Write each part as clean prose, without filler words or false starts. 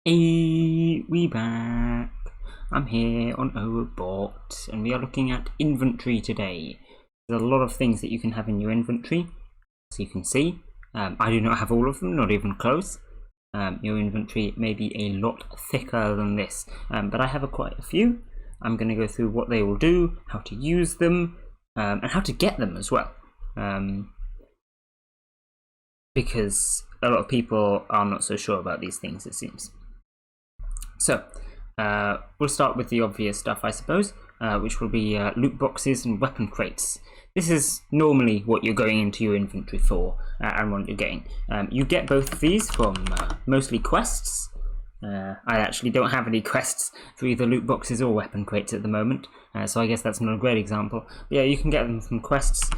Hey, we back. I'm here on Overbot, and we are looking at inventory today. There's a lot of things that you can have in your inventory, as you can see. I do not have all of them, not even close. Your inventory may be a lot thicker than this, but I have quite a few. I'm going to go through what they will do, how to use them, and how to get them as well. Because a lot of people are not so sure about these things, it seems. So, we'll start with the obvious stuff, I suppose, which will be loot boxes and weapon crates. This is normally what you're going into your inventory for, and what you're getting. You get both of these from mostly quests. I actually don't have any quests for either loot boxes or weapon crates at the moment, so I guess that's not a great example. But yeah, you can get them from quests,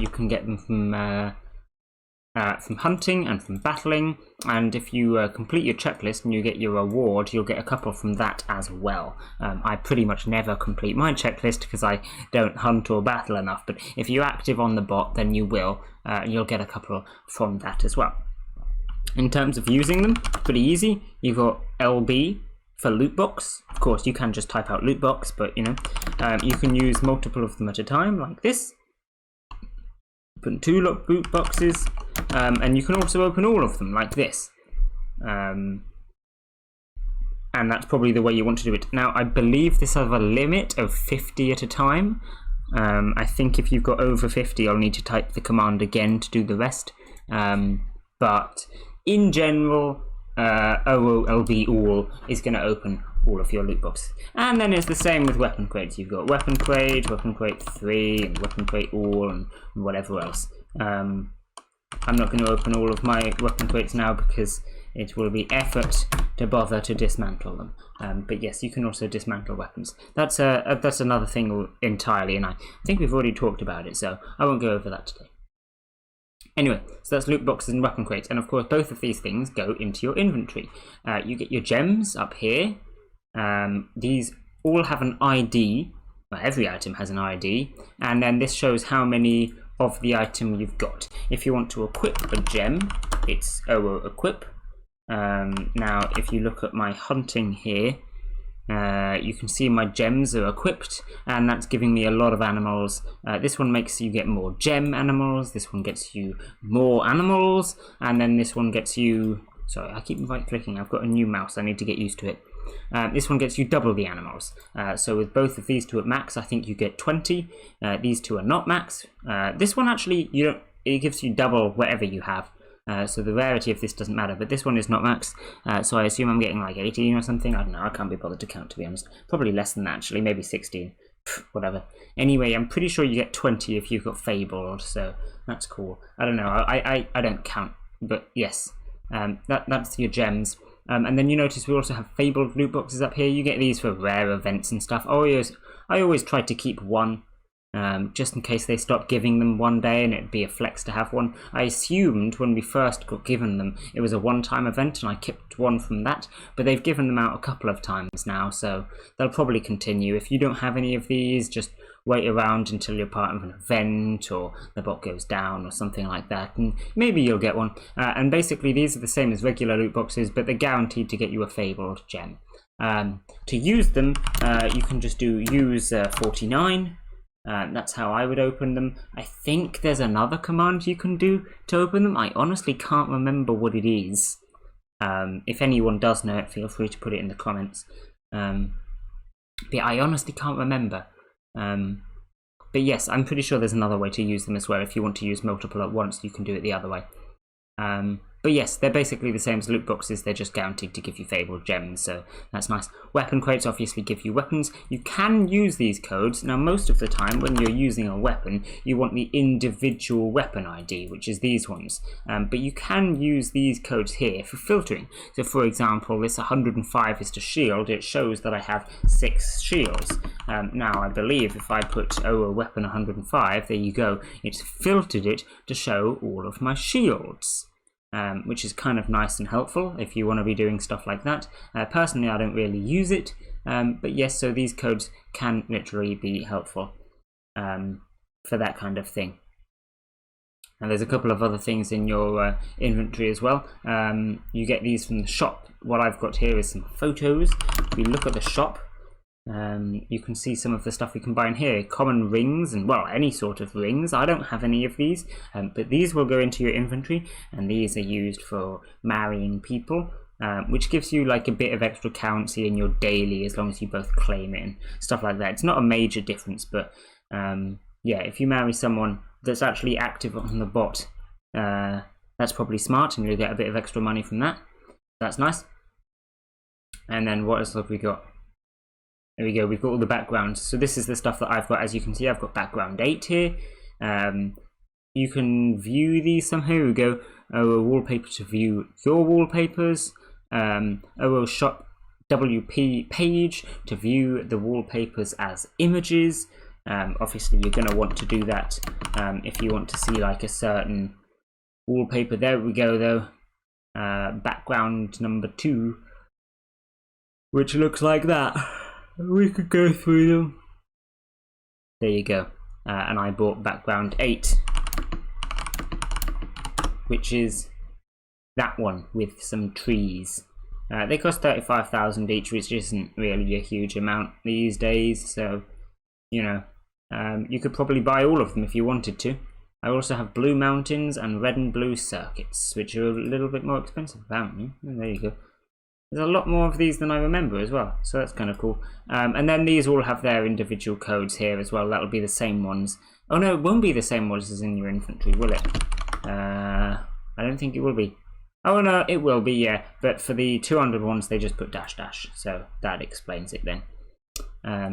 you can get them from hunting and from battling, and if you complete your checklist and you get your reward, you'll get a couple from that as well. I pretty much never complete my checklist because I don't hunt or battle enough, but if you're active on the bot, then you will, and you'll get a couple from that as well. In terms of using them, pretty easy. You've got LB for loot box. Of course, you can just type out loot box, but you can use multiple of them at a time, like this. Open 2 loot boxes, and you can also open all of them like this, and that's probably the way you want to do it. Now, I believe this has a limit of 50 at a time. I think if you've got over 50, you'll need to type the command again to do the rest, but in general, OOLB all is going to open all of your loot boxes. And then it's the same with weapon crates. You've got weapon crate 3, and weapon crate all, and whatever else. I'm not going to open all of my weapon crates now because it will be effort to bother to dismantle them. But yes, you can also dismantle weapons. That's another thing entirely, and I think we've already talked about it, so I won't go over that today. Anyway, so that's loot boxes and weapon crates, and of course both of these things go into your inventory. You get your gems up here. These all have an ID. Well, every item has an ID, and then this shows how many of the item you've got. If you want to equip a gem, it's OO equip. Now, if you look at my hunting here, you can see my gems are equipped, and that's giving me a lot of animals. This one makes you get more gem animals, this one gets you more animals, and then this one gets you... Sorry, I keep right clicking, I've got a new mouse, I need to get used to it. This one gets you double the animals. So with both of these two at max, I think you get 20. These two are not max. This one actually, it gives you double whatever you have. So the rarity of this doesn't matter, but this one is not max, so I assume I'm getting like 18 or something. I don't know, I can't be bothered to count, to be honest. Probably less than that, actually, maybe 16. Whatever. Anyway, I'm pretty sure you get 20 if you've got Fabled, so that's cool. I don't know, I don't count, but yes, that's your gems. And then you notice we also have Fabled loot boxes up here. You get these for rare events and stuff. I always try to keep one, just in case they stop giving them one day and it'd be a flex to have one. I assumed when we first got given them it was a one-time event, and I kept one from that, but they've given them out a couple of times now, so they'll probably continue. If you don't have any of these, just wait around until you're part of an event or the bot goes down or something like that, and maybe you'll get one. And basically these are the same as regular loot boxes, but they're guaranteed to get you a Fabled gem. To use them, you can just use 49. That's how I would open them. I think there's another command you can do to open them. I honestly can't remember what it is. If anyone does know it, feel free to put it in the comments. But yeah, I honestly can't remember. But yes, I'm pretty sure there's another way to use them as well. If you want to use multiple at once, you can do it the other way. But yes, they're basically the same as loot boxes, they're just guaranteed to give you Fabled gems, so that's nice. Weapon crates obviously give you weapons. You can use these codes. Now, most of the time when you're using a weapon, you want the individual weapon ID, which is these ones. But you can use these codes here for filtering. So for example, this 105 is to shield, it shows that I have 6 shields. Now, I believe if I put OO weapon 105, there you go, it's filtered it to show all of my shields. Which is kind of nice and helpful if you want to be doing stuff like that. Personally, I don't really use it, but yes, so these codes can literally be helpful for that kind of thing. And there's a couple of other things in your inventory as well. You get these from the shop. What I've got here is some photos. If we look at the shop, you can see some of the stuff we can buy in here. Common rings and, well, any sort of rings. I don't have any of these, but these will go into your inventory, and these are used for marrying people, which gives you like a bit of extra currency in your daily as long as you both claim it and stuff like that. It's not a major difference, but yeah, if you marry someone that's actually active on the bot, that's probably smart, and you'll get a bit of extra money from that. That's nice. And then what else have we got? There we go, we've got all the backgrounds. So this is the stuff that I've got. As you can see, I've got background 8 here. You can view these somehow. We go OO wallpaper to view your wallpapers. OO shop WP page to view the wallpapers as images. Obviously you're going to want to do that if you want to see like a certain wallpaper. There we go though. Background number 2, which looks like that. We could go through them. There you go. And I bought background 8, which is that one with some trees. They cost 35,000 each, which isn't really a huge amount these days, so you know, you could probably buy all of them if you wanted to. I also have blue mountains and red and blue circuits, which are a little bit more expensive apparently. There you go. There's a lot more of these than I remember as well, so that's kind of cool. And then these all have their individual codes here as well. That'll be the same ones. Oh no, it won't be the same ones as in your inventory, will it? I don't think it will be. Oh no, it will be, yeah. But for the 200 ones, they just put dash dash, so that explains it then.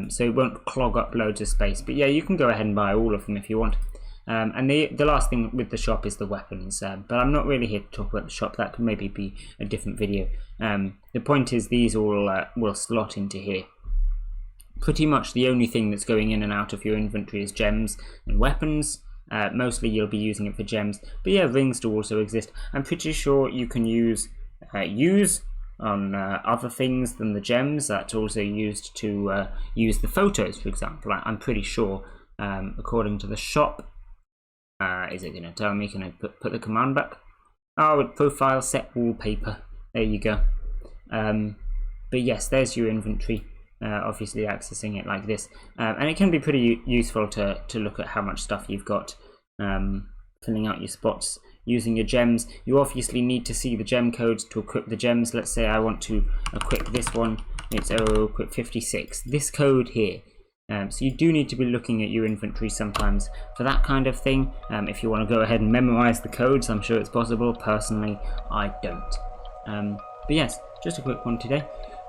So it won't clog up loads of space. But yeah, you can go ahead and buy all of them if you want. And the last thing with the shop is the weapons, but I'm not really here to talk about the shop. That could maybe be a different video. The point is these all will slot into here. Pretty much the only thing that's going in and out of your inventory is gems and weapons. Mostly you'll be using it for gems, but yeah, rings do also exist. I'm pretty sure you can use on other things than the gems. That's also used to use the photos, for example. I'm pretty sure, according to the shop. Is it going to tell me? Can I put the command back? Oh, profile set wallpaper. There you go. But yes, there's your inventory. Obviously accessing it like this. And it can be pretty useful to look at how much stuff you've got. Filling out your spots using your gems. You obviously need to see the gem codes to equip the gems. Let's say I want to equip this one. It's equip 56. This code here. So you do need to be looking at your inventory sometimes for that kind of thing. If you want to go ahead and memorize the codes, I'm sure it's possible. Personally, I don't. But yes, just a quick one today.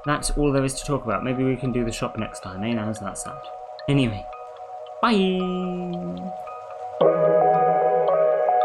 That's all there is to talk about. Maybe we can do the shop next time, eh? How's that sound? Anyway, bye!